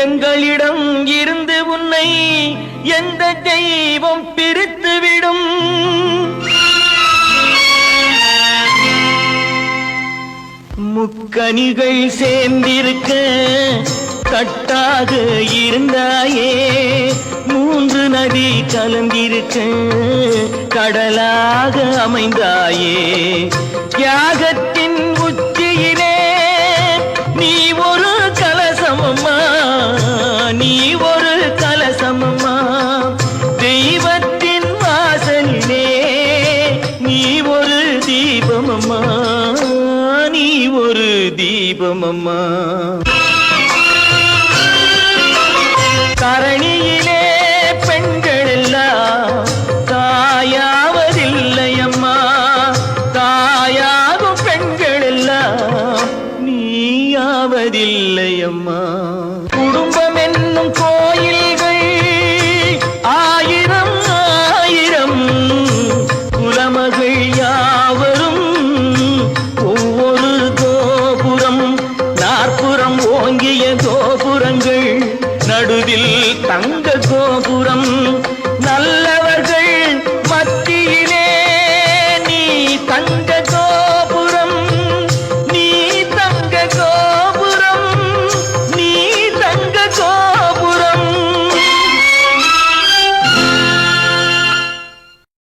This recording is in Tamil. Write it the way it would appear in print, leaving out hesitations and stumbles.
எங்களிடம் இருந்து உன்னை எந்த தெய்வம் பிரித்துவிடும்? முக்கனிகள் சேர்ந்திருக்க கட்டாக இருந்தாயே, மூன்று நதி கலந்திருக்க கடலாக அமைந்தாயே. தியாகத்தின் உச்சியிலே நீ ஒரு கலசமம்மா, நீ ஒரு கலசமம்மா. தெய்வத்தின் வாசலிலே நீ ஒரு தீபமம்மா, நீ ஒரு தீபமம்மா. தரணியிலே பெண்கள் எல்லாம் தாயாவதில்லையம்மா, தாயாகும் பெண்கள் எல்லாம் நீயாவதில்லையம்மா. குடும்பம் என்னும் கோயில்கள் ஆயிரம் ஆயிரம், குலமகள் யாவரும் ஒவ்வொரு கோபுரம், நாற்புறம் ஓங்கிய கோபுரங்கள், நடுவில் தங்க கோபுரம்.